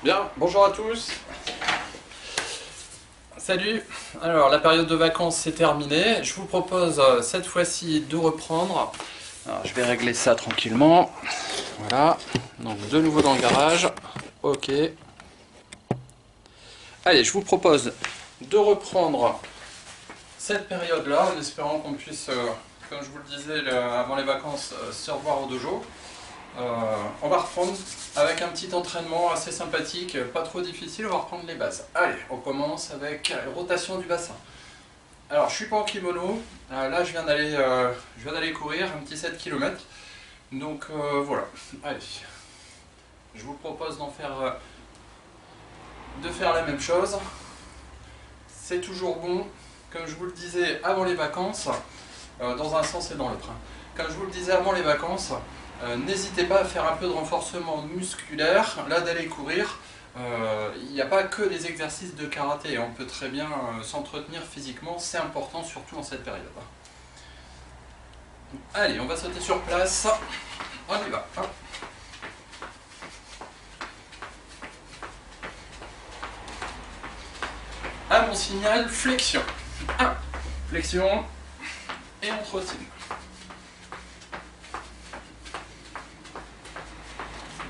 Bien, bonjour à tous. Salut. Alors, la période de vacances c'est terminée. Je vous propose cette fois-ci de reprendre. Alors, je vais régler ça tranquillement. Voilà. Donc, de nouveau dans le garage. Ok. Allez, je vous propose de reprendre cette période-là en espérant qu'on puisse, comme je vous le disais avant les vacances, se revoir au dojo. On va reprendre avec un petit entraînement assez sympathique, pas trop difficile, on va reprendre les bases. Allez, on commence avec rotation du bassin. Alors, je suis pas en kimono, là je viens d'aller courir un petit 7 km. Donc voilà, allez, je vous propose de faire la même chose. C'est toujours bon, comme je vous le disais avant les vacances, dans un sens et dans l'autre. Comme je vous le disais avant les vacances, n'hésitez pas à faire un peu de renforcement musculaire, là d'aller courir. Il n'y a pas que des exercices de karaté, on peut très bien s'entretenir physiquement, c'est important surtout en cette période. Allez, on va sauter sur place, on y va. À mon signal, flexion. 1, flexion, et on trottine.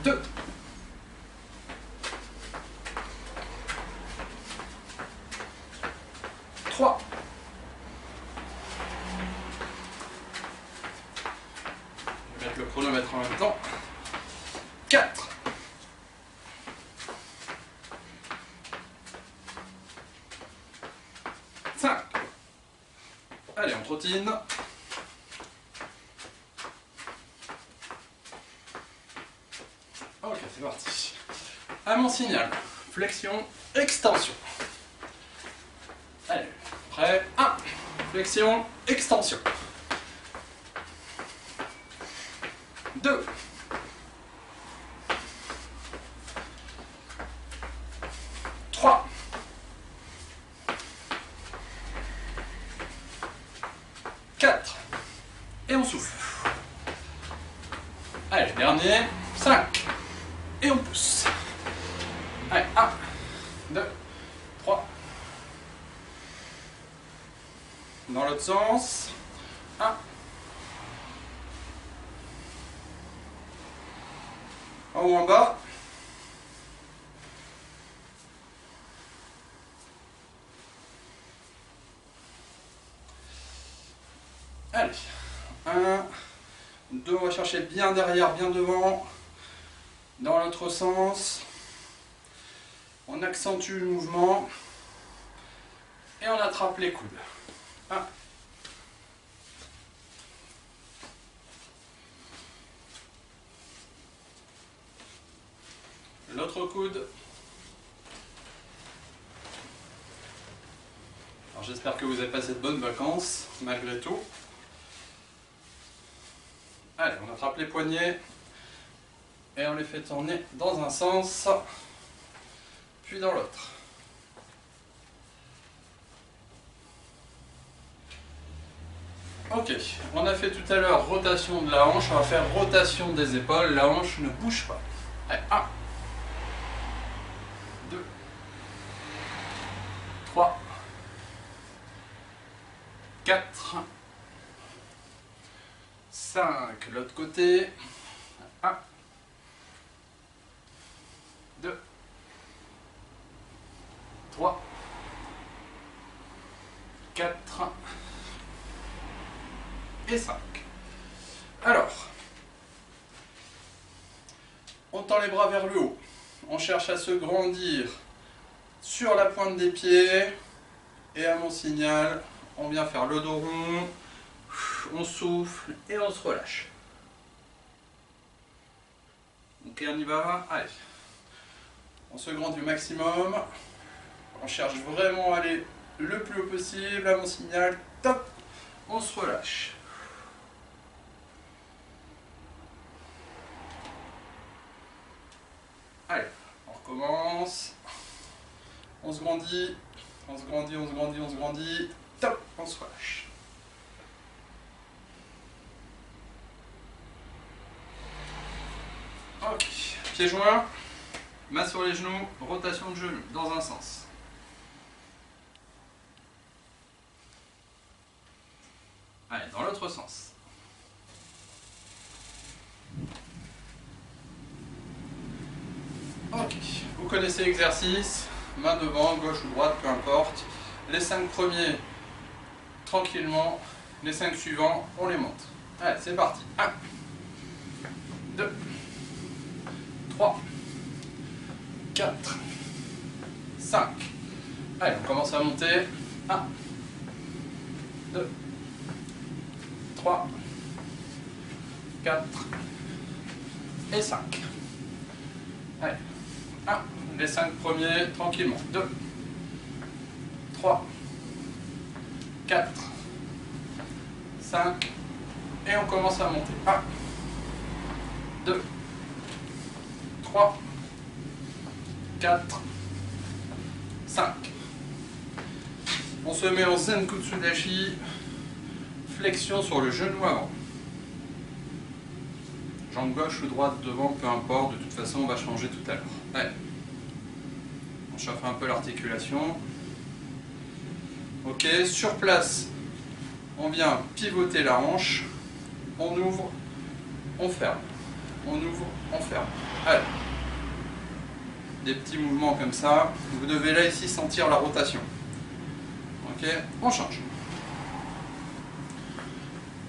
2, 3, je vais mettre le chronomètre en même temps. 4, 5, allez on trottine. Ok, c'est parti. À mon signal, flexion, extension. Allez, prêt, 1, flexion, extension. 2, 3, 4, et on souffle. Allez, dernier, 5, et on pousse. Allez, 1, 2, 3. Dans l'autre sens. 1. En haut, en bas. Allez. 1, 2, on va chercher bien derrière, bien devant. Dans l'autre sens. On accentue le mouvement. Et on attrape les coudes. 1. L'autre coude. Alors j'espère que vous avez passé de bonnes vacances, malgré tout. Allez, on attrape les poignets. Et on les fait tourner dans un sens, puis dans l'autre. Ok, on a fait tout à l'heure rotation de la hanche, on va faire rotation des épaules, la hanche ne bouge pas. Allez, 1, 2, 3, 4, 5, l'autre côté. 1, 2, 3, 4 et 5. Alors, on tend les bras vers le haut. On cherche à se grandir sur la pointe des pieds. Et à mon signal, on vient faire le dos rond. On souffle et on se relâche. Ok, on y va. Allez. On se grandit au maximum. On cherche vraiment à aller le plus haut possible. À mon signal, top. On se relâche. Allez, on recommence. On se grandit. On se grandit, on se grandit, on se grandit. Top, on se relâche. Ok, pieds joints. Main sur les genoux, rotation de genoux dans un sens. Allez, dans l'autre sens. Ok, vous connaissez l'exercice, main devant, gauche ou droite, peu importe. Les 5 premiers, tranquillement, les 5 suivants, on les monte. Allez, c'est parti. 1, 2, 3, 4, 5. Allez, on commence à monter. 1, 2, 3, 4 et 5. Allez, 1, les 5 premiers, tranquillement. 2, 3, 4, 5, et on commence à monter. 1, 2, 3, 4, 5. On se met en Zenkutsudashi, flexion sur le genou avant. Jambe gauche ou droite devant, peu importe, de toute façon on va changer tout à l'heure. Allez. On chauffe un peu l'articulation. Ok, sur place, on vient pivoter la hanche, on ouvre, on ferme. On ouvre, on ferme. Allez. Des petits mouvements comme ça. Vous devez là ici sentir la rotation. Ok, on change.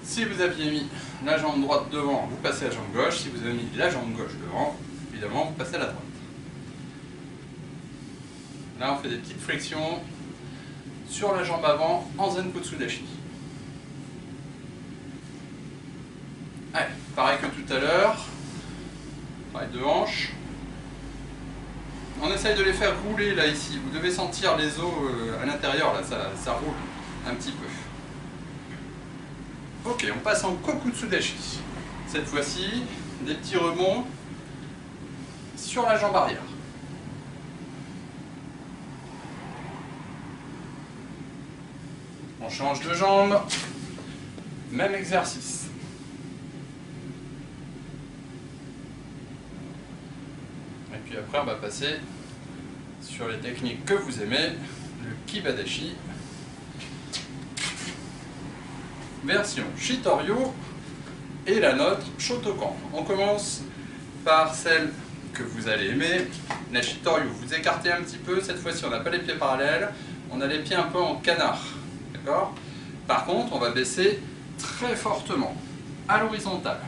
Si vous aviez mis la jambe droite devant, vous passez à la jambe gauche. Si vous avez mis la jambe gauche devant, évidemment, vous passez à la droite. Là, on fait des petites flexions sur la jambe avant en Zenkutsudashi. Allez, pareil que tout à l'heure. Travail de hanche. On essaye de les faire rouler là ici. Vous devez sentir les os à l'intérieur, là, ça roule un petit peu. Ok, on passe en Kokutsudashi. Cette fois-ci, des petits rebonds sur la jambe arrière. On change de jambe, même exercice. Et puis après, on va passer sur les techniques que vous aimez, le Kibadashi, version Shitoryu, et la nôtre Shotokan. On commence par celle que vous allez aimer, la Shitoryu. Vous écartez un petit peu, cette fois-ci on n'a pas les pieds parallèles, on a les pieds un peu en canard. D'accord ? Par contre, on va baisser très fortement, à l'horizontale.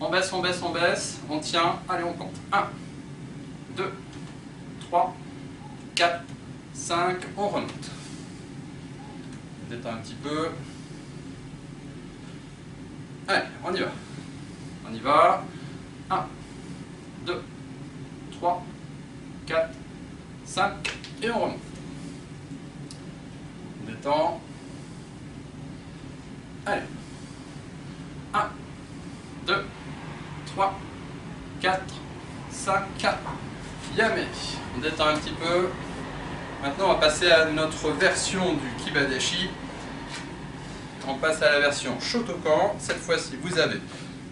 On baisse, on baisse, on baisse, on tient, allez on compte. 1, 2, 3, 4, 5, on remonte. On détend un petit peu. Allez, on y va. On y va. 1, 2, 3, 4, 5, et on remonte. On détend. Allez. 1, 2, 3, 4, 5, Yame. On détend un petit peu. Maintenant, on va passer à notre version du Kibadashi. On passe à la version Shotokan. Cette fois-ci, vous avez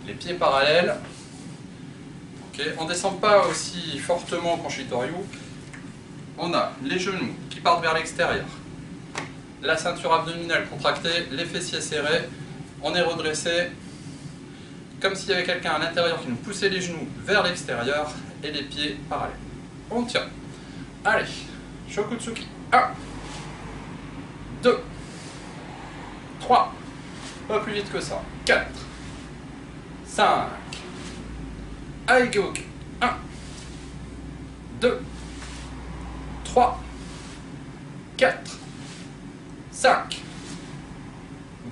les pieds parallèles. Okay. On ne descend pas aussi fortement qu'en Shitoryu. On a les genoux qui partent vers l'extérieur. La ceinture abdominale contractée, les fessiers serrés. On est redressé comme s'il y avait quelqu'un à l'intérieur qui nous poussait les genoux vers l'extérieur et les pieds parallèles. On tient. Allez, Shokutsuki. 1, 2, 3, pas plus vite que ça. 4, 5, Aigoke. 1, 2, 3, 4, 5.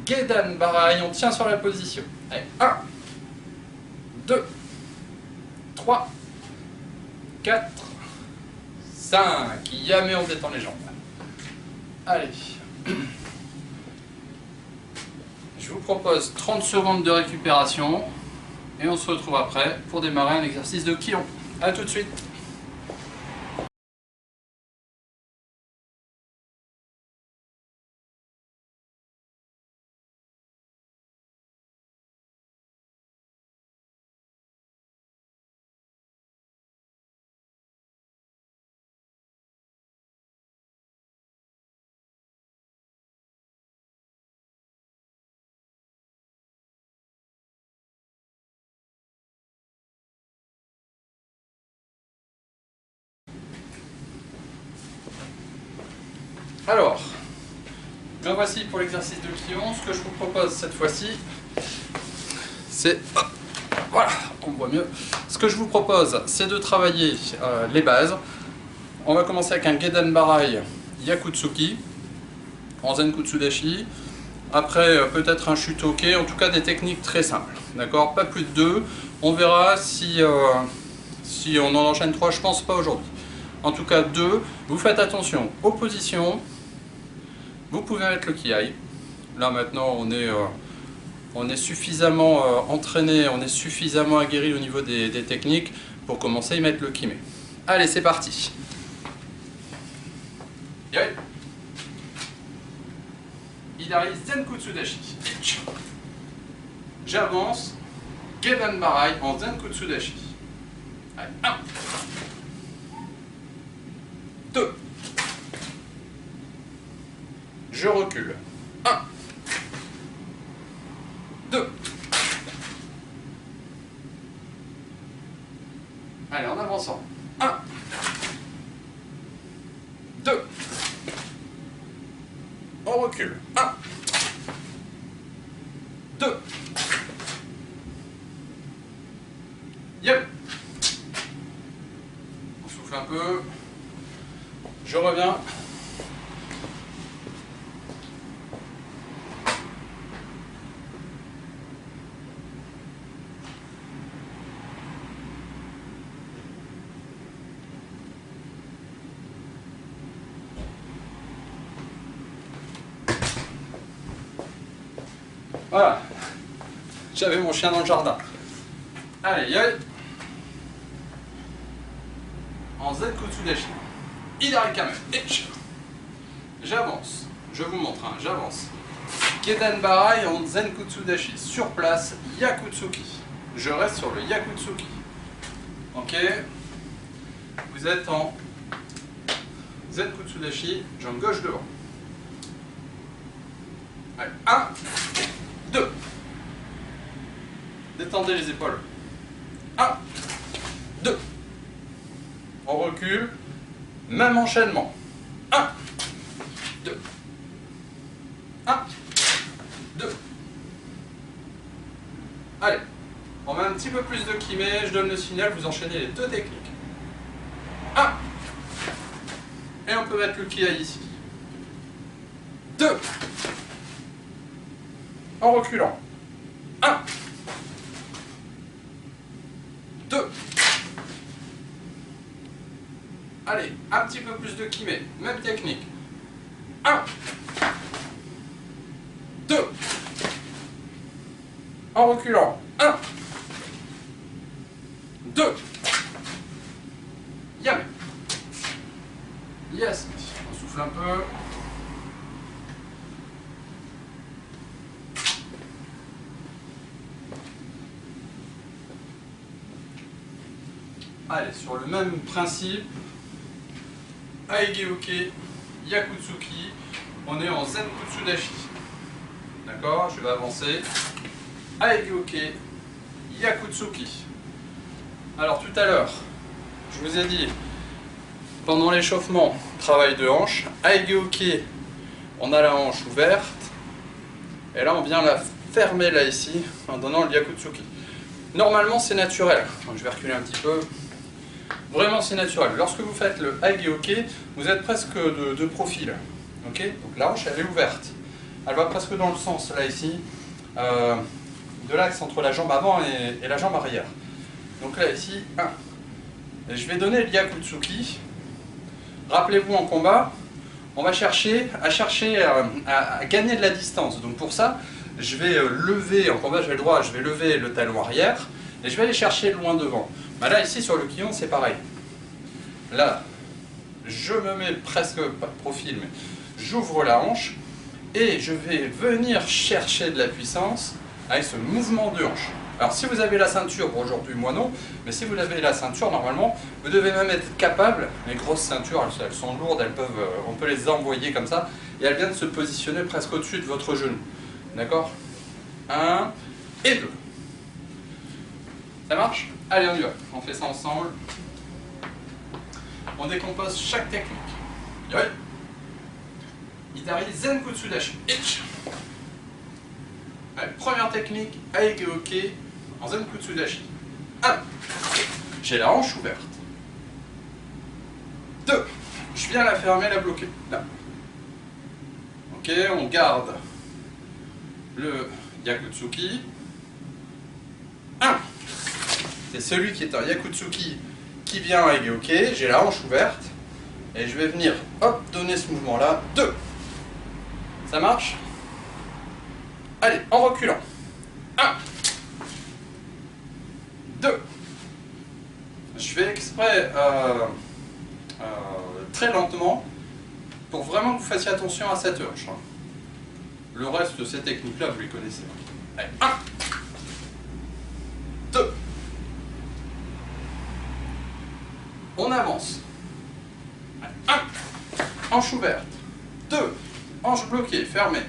Gedan Barai, on tient sur la position. Allez, 1, 2, 3, 4, 5. Yame, on détend les jambes. Allez. Je vous propose 30 secondes de récupération et on se retrouve après pour démarrer un exercice de Kion. A tout de suite. Alors, me voici pour l'exercice de pliant. Ce que je vous propose cette fois-ci, c'est... Voilà, on voit mieux. Ce que je vous propose, c'est de travailler les bases. On va commencer avec un Geden Barai Yakutsuki en Zenkutsu Dashi. Après, peut-être un Shutoke, en tout cas des techniques très simples. D'accord? Pas plus de 2. On verra si on en enchaîne 3, je pense pas aujourd'hui. En tout cas 2. Vous faites attention aux positions. Vous pouvez mettre le Kiai. Là maintenant, on est suffisamment entraîné, on est suffisamment aguerri au niveau des techniques pour commencer à y mettre le Kime. Allez, c'est parti. Yoi. Idari Zenkutsu Dashi. J'avance. Geden Barai en Zenkutsu Dashi. Allez, 1. 2. Je recule. 1. 2. Allez, en avançant. 1. 2. On recule. 1. 2. Yep. On souffle un peu. Je reviens. Voilà, j'avais mon chien dans le jardin. Allez, yoi. En Zenkutsu Dashi. Idari Kame. J'avance. Je vous montre, hein, j'avance. Geden Barai en Zenkutsu Dashi. Sur place, Yakutsuki. Je reste sur le Yakutsuki. Ok. Vous êtes en Zenkutsu Dashi, jambe gauche devant. Allez, 1. 2. Détendez les épaules. 1. 2. On recule. Même enchaînement. 1. 2. 1. 2. Allez. On met un petit peu plus de Kime. Je donne le signal. Vous enchaînez les deux techniques. 1. Et on peut mettre le Kiai ici. 2. En reculant. 1. 2. Allez, un petit peu plus de Kime. Même technique. 1. 2. En reculant. 1. 2. Yam. Yes. On souffle un peu. Allez, sur le même principe, Aegeuke, Yakutsuki, on est en Zenkutsu Dashi. D'accord? Je vais avancer. Aegeuke, Yakutsuki. Alors tout à l'heure, je vous ai dit, pendant l'échauffement, travail de hanche. Aegeuke, on a la hanche ouverte. Et là, on vient la fermer là ici, en donnant le Yakutsuki. Normalement, c'est naturel. Donc, je vais reculer un petit peu. Vraiment, c'est naturel. Lorsque vous faites le Aegeuke, vous êtes presque de profil. Okay? Donc la hanche, elle est ouverte. Elle va presque dans le sens, là, ici, de l'axe entre la jambe avant et la jambe arrière. Donc là, ici, 1. Et je vais donner le Yakutsuki. Rappelez-vous, en combat, on va chercher à gagner de la distance. Donc pour ça, je vais lever, en combat, j'ai le droit, je vais lever le talon arrière, et je vais aller chercher loin devant. Bah là, ici, sur le Kion, c'est pareil. Là, je me mets presque, pas de profil, mais j'ouvre la hanche, et je vais venir chercher de la puissance avec ce mouvement de hanche. Alors, si vous avez la ceinture, bon, aujourd'hui, moi non, mais si vous avez la ceinture, normalement, vous devez même être capable, les grosses ceintures, elles sont lourdes, on peut les envoyer comme ça, et elles viennent se positionner presque au-dessus de votre genou. D'accord? 1 et 2. Ça marche? Allez, on y va. On fait ça ensemble. On décompose chaque technique. Yoi. Idari Zen Kutsudashi. Ich. Allez, première technique, Aegeoke en Zen Kutsudashi. 1. J'ai la hanche ouverte. 2. Je viens la fermer, la bloquer. Là. Ok, on garde le Yakutsuki. 1. C'est celui qui est en Yakutsuki qui vient à Aegeoke. J'ai la hanche ouverte. Et je vais venir, hop, donner ce mouvement-là. 2. Ça marche? Allez, en reculant. 1. 2. Je fais exprès très lentement pour vraiment que vous fassiez attention à cette hanche. Le reste de ces techniques-là, vous les connaissez. Allez, 1. 2. On avance. Allez, 1. Hanche ouverte. 2. Hanche bloquée, fermée.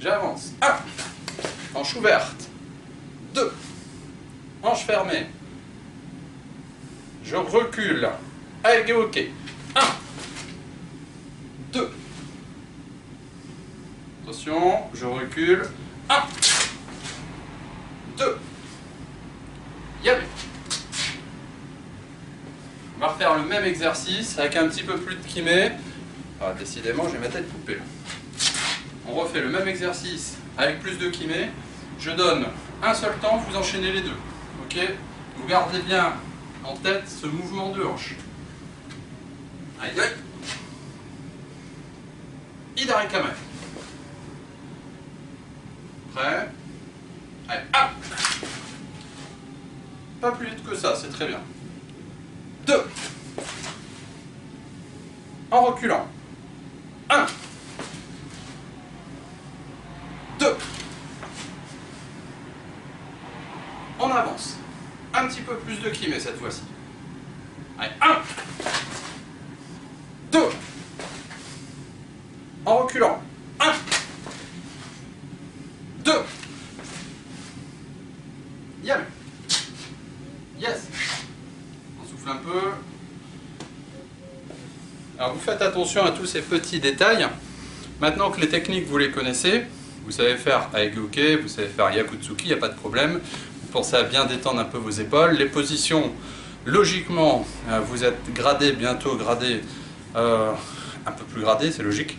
J'avance. 1. Hanche ouverte. 2. Hanche fermée. Je recule. Aegeoke. 1. 2. Attention, je recule. 1. 2. Yabe. On va refaire le même exercice avec un petit peu plus de kimé. Ah, décidément, j'ai ma tête coupée. On refait le même exercice avec plus de kimé. Je donne un seul temps, vous enchaînez les deux. Ok? Vous gardez bien en tête ce mouvement de hanche. Allez, allez. Idari Kame. Prêt? Allez, hop! Pas plus vite que ça, c'est très bien. 2. En reculant. 1. 2. On avance. Un petit peu plus de kimé cette fois-ci. Allez, 1. 2. En reculant. 1. 2. Yam. Yes. On souffle un peu. Alors vous faites attention à tous ces petits détails. Maintenant que les techniques vous les connaissez, vous savez faire Aegeoke, vous savez faire Yakutsuki, il n'y a pas de problème. Vous pensez à bien détendre un peu vos épaules. Les positions, logiquement, vous êtes gradé, bientôt gradé, un peu plus gradé, c'est logique.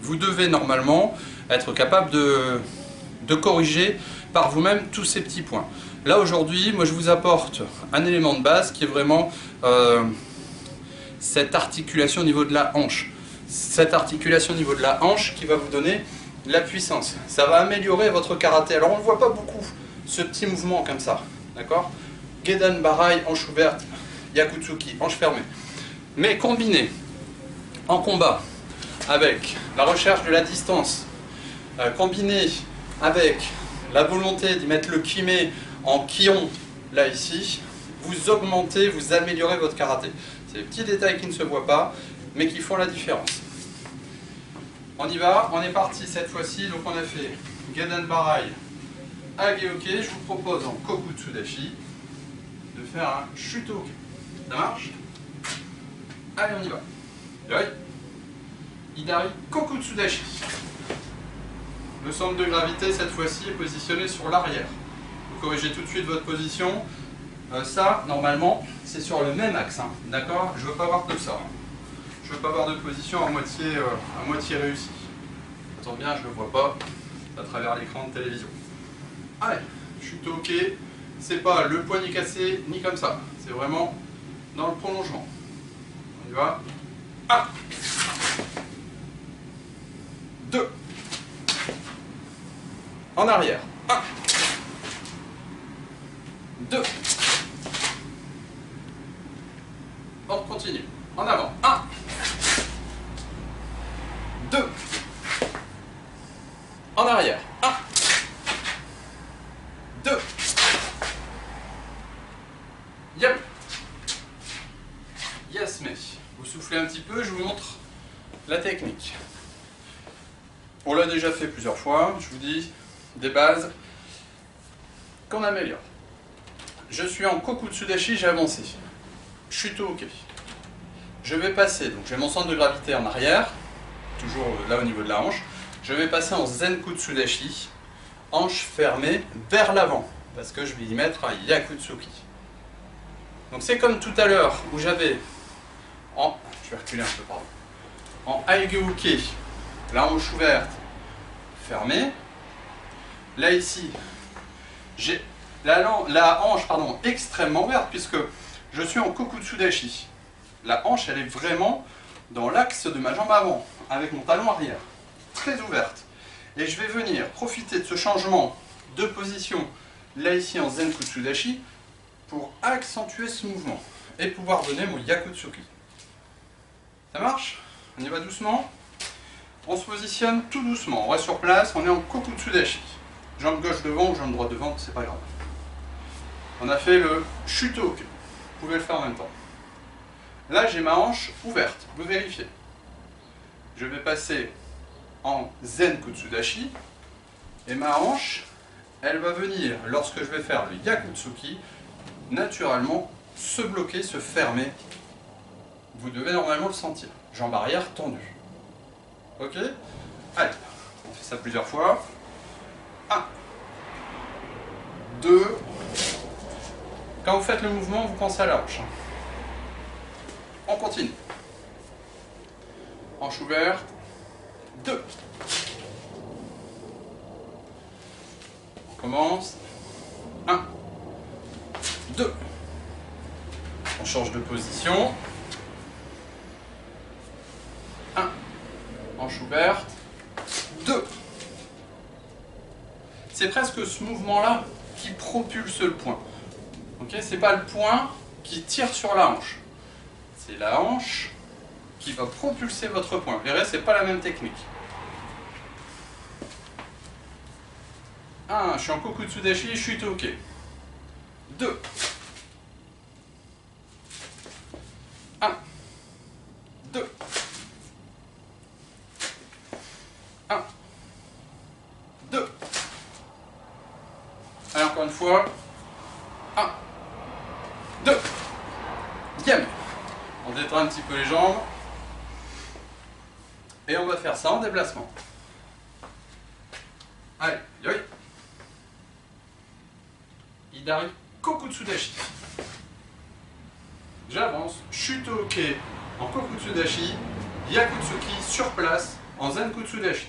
Vous devez normalement être capable de corriger par vous-même tous ces petits points. Là aujourd'hui, moi je vous apporte un élément de base qui est vraiment cette articulation au niveau de la hanche. Cette articulation au niveau de la hanche qui va vous donner la puissance. Ça va améliorer votre karaté. Alors on ne voit pas beaucoup ce petit mouvement comme ça. D'accord? Gedan Barai, hanche ouverte, Yakutsuki, hanche fermée. Mais combiné en combat avec la recherche de la distance, combiné avec la volonté d'y mettre le kimé en kion, là ici, vous augmentez, vous améliorez votre karaté. C'est des petits détails qui ne se voient pas, mais qui font la différence. On y va, on est parti cette fois-ci, donc on a fait Gedan Barai, Aegeoke. Je vous propose en Kokutsudashi de faire un Shutoke. Ça marche? Allez, on y va. Yoi. Idari Kokutsudashi. Le centre de gravité cette fois-ci est positionné sur l'arrière. Vous corrigez tout de suite votre position. Ça, normalement, c'est sur le même axe. Hein. D'accord? Je ne veux pas avoir de ça. Hein. Je ne veux pas avoir de position à moitié réussie. Attends bien, je ne le vois pas à travers l'écran de télévision. Allez, Shutoke. C'est pas le poignet cassé ni comme ça. C'est vraiment dans le prolongement. On y va. 1. 2. En arrière. 1. 2. On continue. En avant. 1. 2. En arrière. 1. 2. Yep. Yes, mais vous soufflez un petit peu, je vous montre la technique. On l'a déjà fait plusieurs fois, je vous dis des bases qu'on améliore. Je suis en Kokutsudashi, j'ai avancé. Shutoke. je vais passer, donc j'ai mon centre de gravité en arrière, toujours là au niveau de la hanche, je vais passer en Zen Kutsudashi, hanche fermée vers l'avant, parce que je vais y mettre un Yakutsuki. Donc c'est comme tout à l'heure où j'avais je vais reculer un peu, pardon. En Aigeuke, la hanche ouverte, fermée. Là ici, j'ai la hanche extrêmement ouverte puisque je suis en Kokutsudashi. La hanche, elle est vraiment dans l'axe de ma jambe avant, avec mon talon arrière, très ouverte. Et je vais venir profiter de ce changement de position, là ici en Zen Kutsudashi, pour accentuer ce mouvement et pouvoir donner mon Yakutsuki. Ça marche? On y va doucement. On se positionne tout doucement. On reste sur place, on est en Kokutsudashi. Jambe gauche devant ou jambe droite devant, c'est pas grave. On a fait le Shutoku. Vous pouvez le faire en même temps. Là, j'ai ma hanche ouverte. Vous vérifiez. Je vais passer en Zen Kutsudashi. Et ma hanche, elle va venir, lorsque je vais faire le Yakutsuki, naturellement se bloquer, se fermer. Vous devez normalement le sentir. Jambe arrière tendue. Ok? Allez, on fait ça plusieurs fois. 1, 2. Quand vous faites le mouvement, vous pensez à la hanche. On continue. Hanche ouverte. 2. On commence. 1, 2. On change de position. 1. Hanche ouverte. 2. C'est presque ce mouvement-là qui propulse le point. Okay, c'est pas le point qui tire sur la hanche. C'est la hanche qui va propulser votre point. Vous verrez, c'est pas la même technique. 1. Je suis en Kokutsudashi, je suis OK. 2. 1. 2. 1. 2. Allez, encore une fois. 1. 2. Game. On détend un petit peu les jambes. Et on va faire ça en déplacement. Allez, yoi. Hidari Kokutsudashi. J'avance, Shutoke en Kokutsudashi, Yakutsuki sur place en Zen Kutsudashi.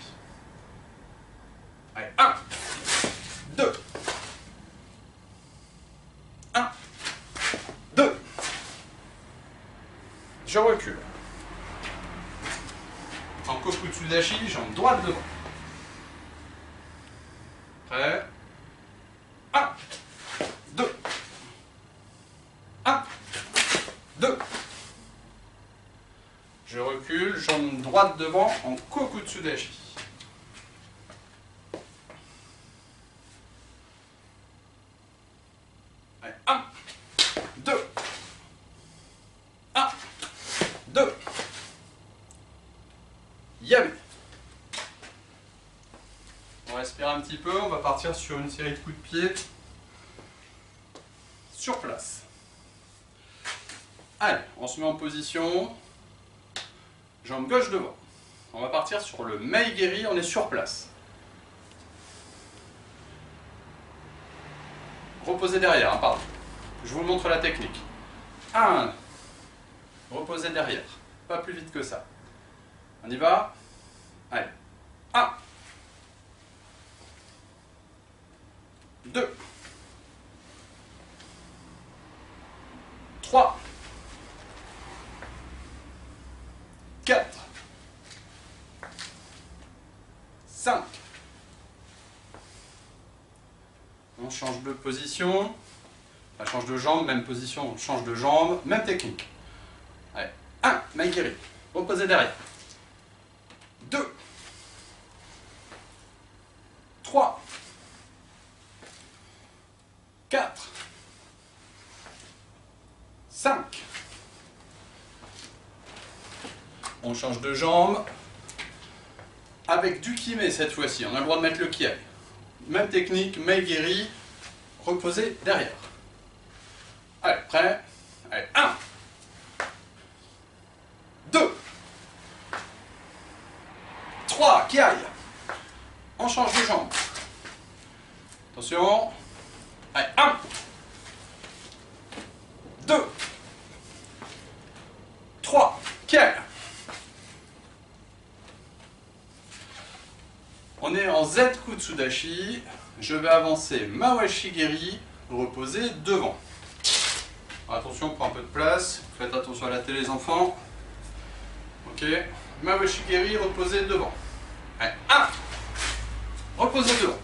Allez, 1, 2, 1, 2. Je recule. En Kokutsudashi, jambe droite devant. Prêt? 1, 2, 1, 2. Je recule, jambe droite devant en Kokutsudashi. Allez, 1, 2, 1, 2. Yami. On respire un petit peu, on va partir sur une série de coups de pied sur place. Allez, on se met en position, jambe gauche devant. On va partir sur le Meigeri, on est sur place. Reposez derrière, hein, pardon. Je vous montre la technique. 1, reposez derrière, pas plus vite que ça. On y va? Allez. 1, 2, 3, 4, 5. On change de position. On change de jambe, même position, on change de jambe, même technique. Allez. 1, Meigeri. Reposez derrière. 2, 3, 4, 5. On change de jambe avec du kimé cette fois-ci. On a le droit de mettre le kiai. Même technique, Meigeri, reposez derrière. Allez, prêt? Allez, 1, qui aille. On change de jambe. Attention. Allez, 1, 2, 3, qui aille. On est en Z Kutsudashi. Je vais avancer Mawashigiri, reposer devant. Attention, on prend un peu de place. Faites attention à la télé, les enfants. Ok. Mawashigiri, reposer devant. Allez, 1. Reposer devant.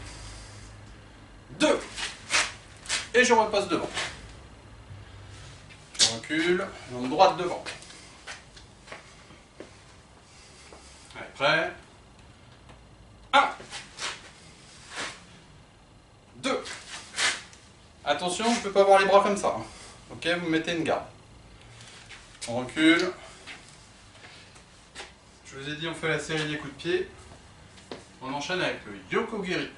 2. Et je repose devant. Je recule. Jambe droite devant. Allez, prêt. 1. 2. Attention, je ne peux pas avoir les bras comme ça. Ok, vous mettez une garde. On recule. Je vous ai dit, on fait la série des coups de pied. On enchaîne avec le Yokogiri.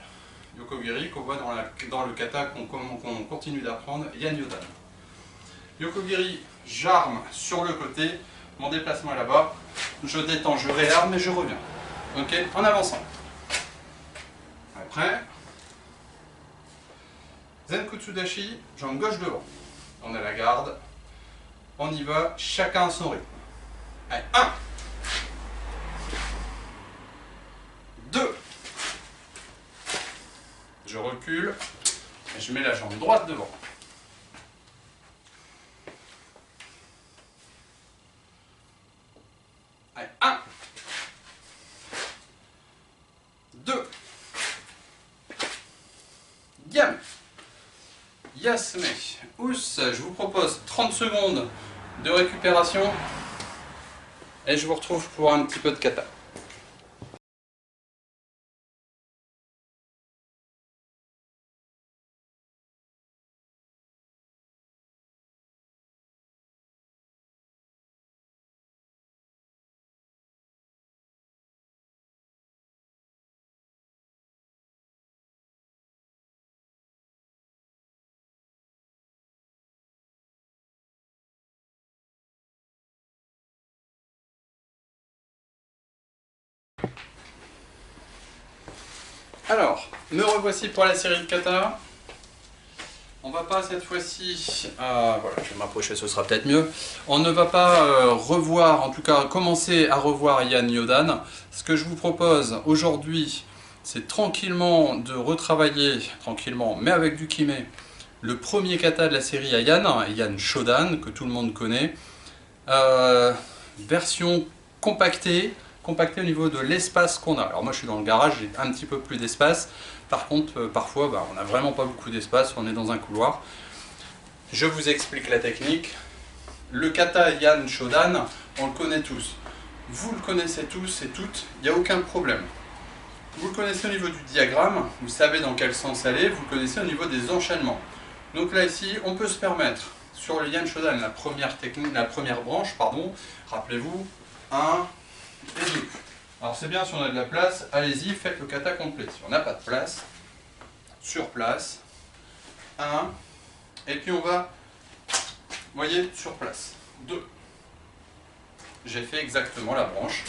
Yokogiri qu'on voit dans le kata qu'on continue d'apprendre, Yan Yodan. Yokogiri, j'arme sur le côté. Mon déplacement est là-bas. Je détends, je réarme et je reviens. Ok, en avançant. Après. Zen Kutsudashi, jambe gauche devant. On a la garde. On y va, chacun à son rythme. Allez, 1. 2. Je recule. Et je mets la jambe droite devant. Allez, 1. 2. Yam. Yasme. Ous, je vous propose 30 secondes de récupération et je vous retrouve pour un petit peu de kata. Alors, me revoici pour la série de kata. On va pas cette fois-ci, voilà, je vais m'approcher, ce sera peut-être mieux. On ne va pas revoir, en tout cas commencer à revoir Yan Yodan. Ce que je vous propose aujourd'hui, c'est tranquillement de retravailler, tranquillement, mais avec du kime, le premier kata de la série à Yan, Yan Shodan, que tout le monde connaît. Version compactée au niveau de l'espace qu'on a. Alors moi je suis dans le garage, j'ai un petit peu plus d'espace. Par contre, parfois, on n'a vraiment pas beaucoup d'espace, on est dans un couloir. Je vous explique la technique. Le kata Yan Shodan, on le connaît tous. Vous le connaissez tous et toutes, il n'y a aucun problème. Vous le connaissez au niveau du diagramme, vous savez dans quel sens aller, vous le connaissez au niveau des enchaînements. Donc là ici, on peut se permettre, sur le Yan Shodan, la première branche, rappelez-vous, 1 et 2. Alors c'est bien si on a de la place, allez-y, faites le kata complet. Si on n'a pas de place, sur place, 1, et puis on va, vous voyez, sur place, 2. J'ai fait exactement la branche.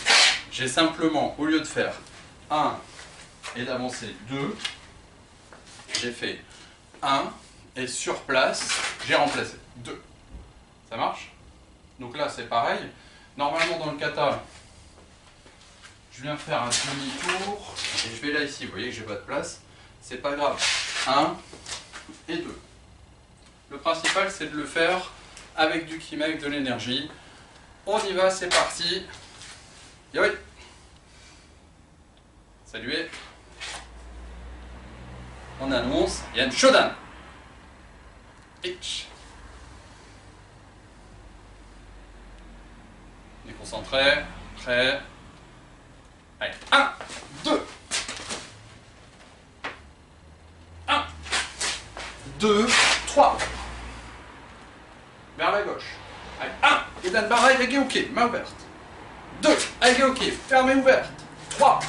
J'ai simplement, au lieu de faire 1 et d'avancer 2, j'ai fait 1 et sur place, j'ai remplacé 2. Ça marche? Donc là c'est pareil. Normalement dans le kata, je viens faire un demi-tour et je vais là ici, vous voyez que j'ai pas de place, c'est pas grave. 1 et 2. Le principal c'est de le faire avec du kime, avec de l'énergie. On y va, c'est parti. Yoi. Saluez. On annonce Yan Shodan. Ich. On est concentré, prêt. Allez, 1, 2. 1, 2, 3. Vers la gauche. Allez, 1. Et Dan Barai, ok, main ouverte. 2. Ok, fermée ouverte. 3.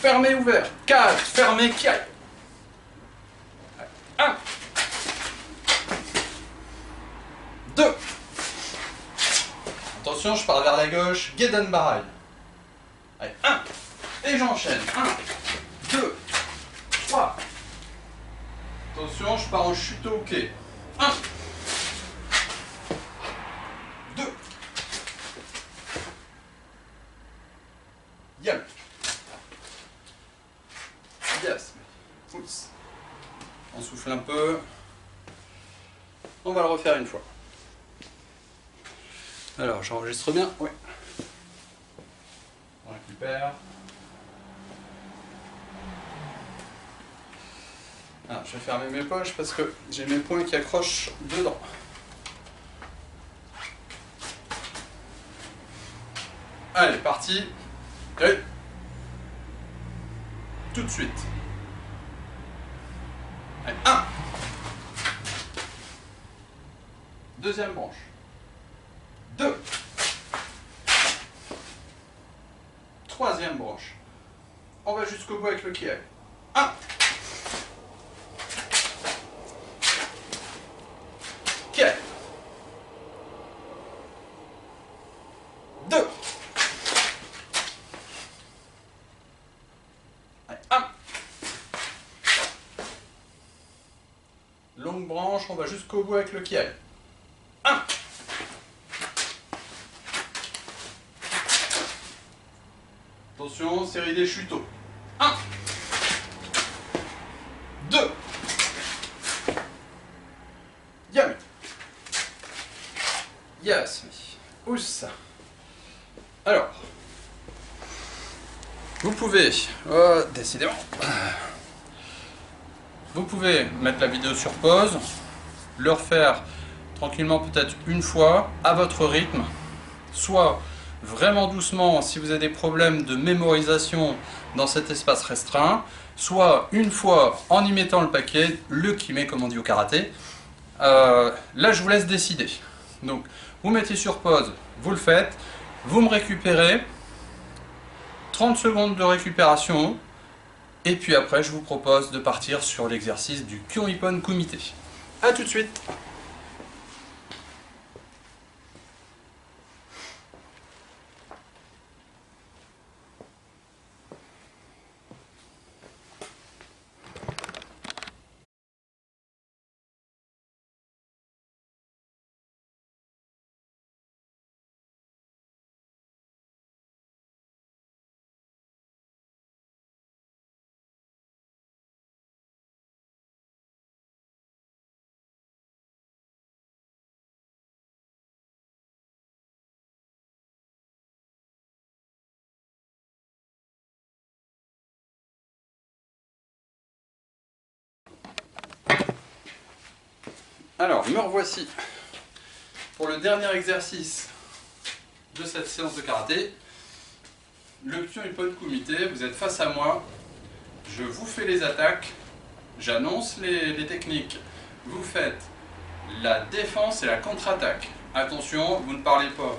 Fermée ouverte. 4. Fermée qui aille. 1. 2. Attention, je pars vers la gauche. Gedan Barai. Allez, 1. Et j'enchaîne. 1, 2, 3. Attention, je pars en chute au quai. 1, 2. Yam. Yes. Pousse. On souffle un peu. On va le refaire une fois. Alors, j'enregistre bien. Oui. On récupère. Alors, je vais fermer mes poches parce que j'ai mes poings qui accrochent dedans. Allez, parti. Allez. Tout de suite. Allez, 1. Deuxième branche. 2. Troisième branche. On va jusqu'au bout avec le kiai. 1. Kiai. 2. Allez, 1. Longue branche, on va jusqu'au bout avec le kiai. 1. Attention, série des chuteaux. 1. 2. Yam. Yes. Oussa. Alors, vous pouvez, décidément, vous pouvez mettre la vidéo sur pause, le refaire tranquillement peut-être une fois, à votre rythme, soit vraiment doucement si vous avez des problèmes de mémorisation dans cet espace restreint, soit une fois en y mettant le paquet, le kimé comme on dit au karaté. Là je vous laisse décider. Donc vous mettez sur pause, vous le faites, vous me récupérez, 30 secondes de récupération, et puis après je vous propose de partir sur l'exercice du Kyon-Ippon Kumite. A tout de suite. Alors, me revoici pour le dernier exercice de cette séance de karaté. Le Kyon-Ippon Kumite, vous êtes face à moi, je vous fais les attaques, j'annonce les techniques, vous faites la défense et la contre-attaque. Attention, vous ne parlez pas,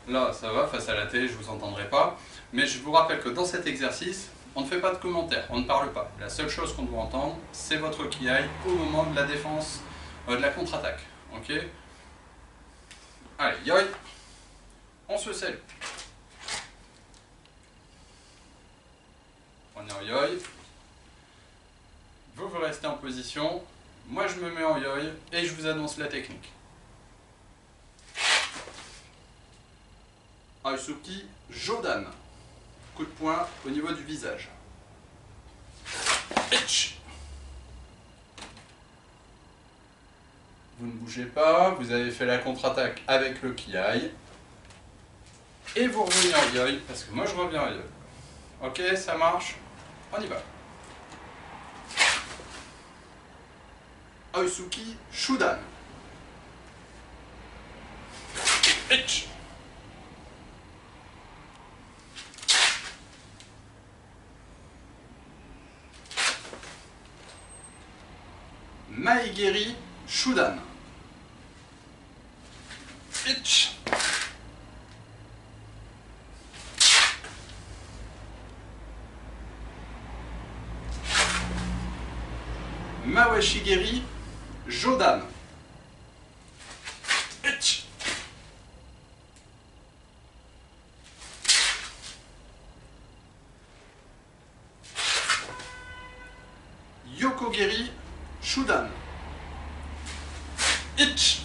là ça va, face à la télé je ne vous entendrai pas, mais je vous rappelle que dans cet exercice, on ne fait pas de commentaires, on ne parle pas. La seule chose qu'on doit entendre, c'est votre kiai au moment de la défense, de la contre-attaque. Ok? Allez, yoi, on se salue. On est en yoi. Vous restez en position. Moi, je me mets en yoi et je vous annonce la technique. Aisuki Jodan. Coup de poing au niveau du visage. Itch. Vous ne bougez pas, vous avez fait la contre-attaque avec le kiai. Et vous revenez en yoi, parce que moi je reviens en yoi. Ok, ça marche. On y va. Aisuki Shudan. Itch. Maegeri Shudan. Itch. Mawashigeri Jodan. Itch. Yokogiri Shudan. Ich.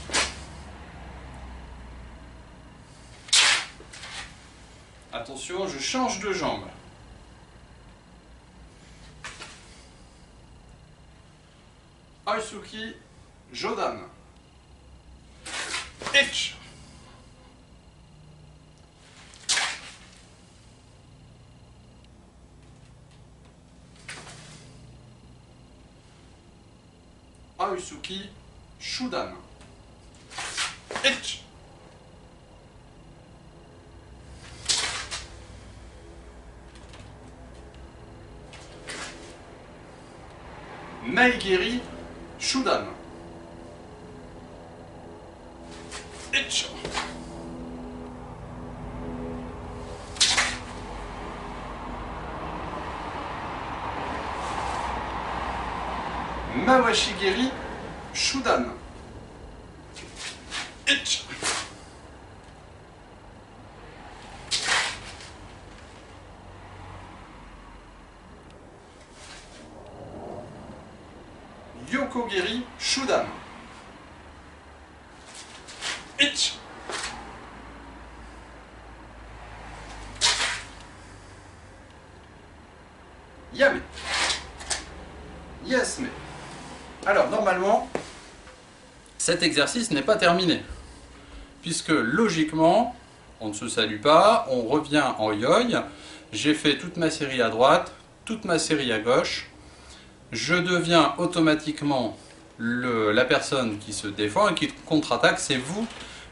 Attention, je change de jambe. Aisuki Jodan. Ich. Aisuki Shudan. Ich. Naigiri Shudan. Ich. Mawashigiri Shudan. Ich. Yokogiri Shudan. Ich. Yame. Yes, mais. Alors, normalement, cet exercice n'est pas terminé. Puisque, logiquement, on ne se salue pas, on revient en yoï. J'ai fait toute ma série à droite, toute ma série à gauche. Je deviens automatiquement la personne qui se défend et qui contre-attaque. C'est vous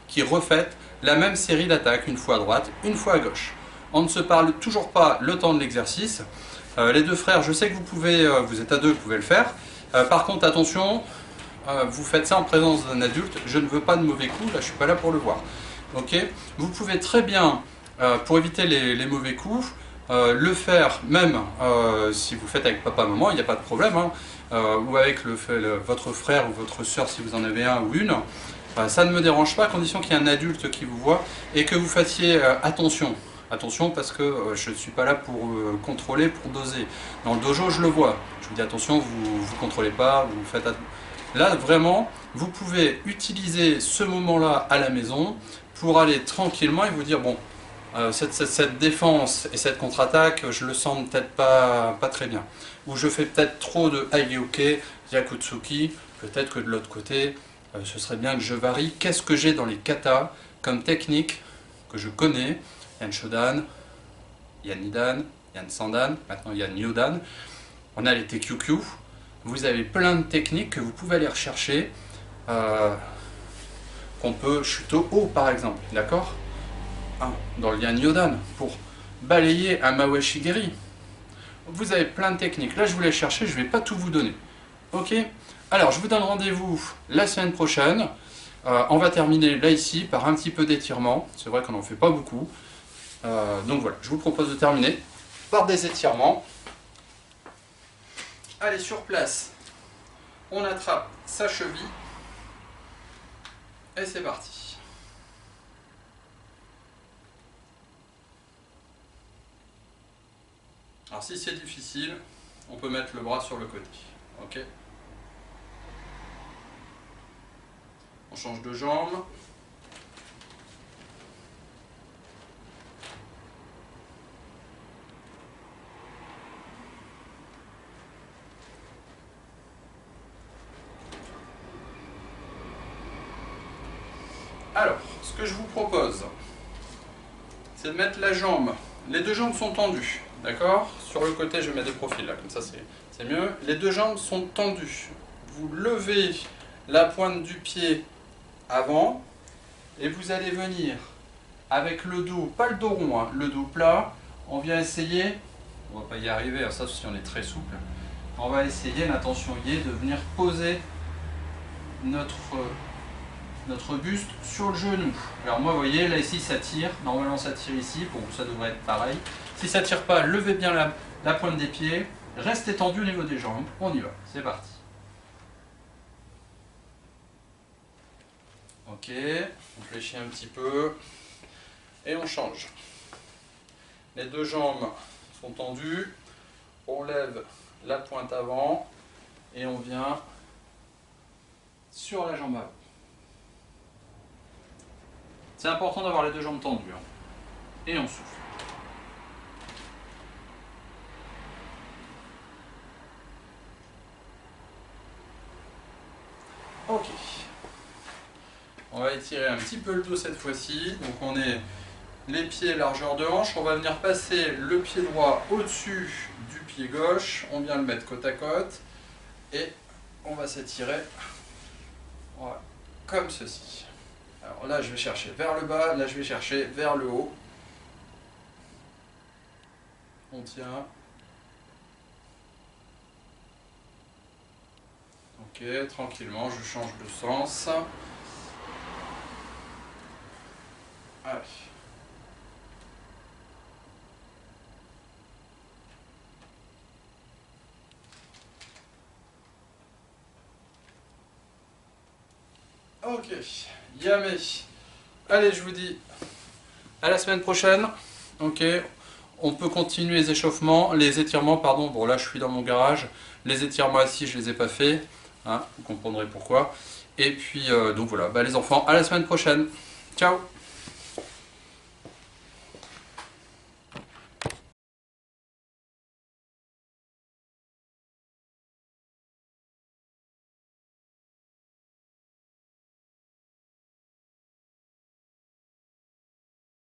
qui refaites la même série d'attaques, une fois à droite, une fois à gauche. On ne se parle toujours pas le temps de l'exercice. Les deux frères, je sais que vous pouvez, vous êtes à deux, vous pouvez le faire. Par contre, attention, vous faites ça en présence d'un adulte. Je ne veux pas de mauvais coups, là je ne suis pas là pour le voir. Ok, vous pouvez très bien, pour éviter les mauvais coups, le faire même si vous faites avec papa, maman, il n'y a pas de problème, hein, ou avec votre frère ou votre soeur si vous en avez un ou une, ça ne me dérange pas à condition qu'il y ait un adulte qui vous voit et que vous fassiez attention. Attention parce que je ne suis pas là pour contrôler, pour doser. Dans le dojo, je le vois. Je vous dis attention, vous ne contrôlez pas, vous faites attention. Là, vraiment, vous pouvez utiliser ce moment-là à la maison pour aller tranquillement et vous dire, bon, cette défense et cette contre-attaque, je le sens peut-être pas très bien. Ou je fais peut-être trop de Aigyoke, Yakutsuki, peut-être que de l'autre côté, ce serait bien que je varie. Qu'est-ce que j'ai dans les katas comme technique que je connais? Yan Shodan, Yan Nidan, Yan Sandan, maintenant Yan Nyodan. On a les Tekyukyu. Vous avez plein de techniques que vous pouvez aller rechercher. Qu'on peut Shuto haut par exemple, d'accord? Dans le Yan Nyodan, pour balayer un Mawashigiri. Vous avez plein de techniques. Là, je voulais chercher, je ne vais pas tout vous donner. Ok? Alors, je vous donne rendez-vous la semaine prochaine. On va terminer là, ici, par un petit peu d'étirement. C'est vrai qu'on n'en fait pas beaucoup. Donc voilà, je vous propose de terminer par des étirements. Allez, sur place, on attrape sa cheville. Et c'est parti. Alors si c'est difficile, on peut mettre le bras sur le côté. Ok. On change de jambe. Alors, ce que je vous propose, c'est de mettre la jambe. Les deux jambes sont tendues, d'accord? Sur le côté, je vais mettre des profils, là, comme ça c'est mieux. Les deux jambes sont tendues. Vous levez la pointe du pied avant, et vous allez venir avec le dos, pas le dos rond, hein, le dos plat. On vient essayer, on va pas y arriver, ça si on est très souple. On va essayer, l'attention y est, de venir poser notre buste sur le genou. Alors moi, vous voyez, là ici ça tire, normalement ça tire ici, bon ça devrait être pareil. Si ça tire pas, levez bien la pointe des pieds, restez tendu au niveau des jambes, on y va, c'est parti. Ok, on fléchit un petit peu, et on change. Les deux jambes sont tendues, on lève la pointe avant, Et on vient sur la jambe avant. C'est important d'avoir les deux jambes tendues. Et on souffle. Ok. On va étirer un petit peu le dos cette fois-ci. Donc on est les pieds largeur de hanche. On va venir passer le pied droit au-dessus du pied gauche. On vient le mettre côte à côte. Et on va s'étirer voilà, comme ceci. Alors là je vais chercher vers le bas, là je vais chercher vers le haut. On tient. Ok, tranquillement, je change de sens. Allez. Ok, Yamé. Allez, je vous dis à la semaine prochaine. Ok, on peut continuer les échauffements, les étirements, pardon. Bon, là, je suis dans mon garage. Les étirements assis, je les ai pas faits. Hein, vous comprendrez pourquoi. Et puis, donc voilà, bah, les enfants, à la semaine prochaine. Ciao!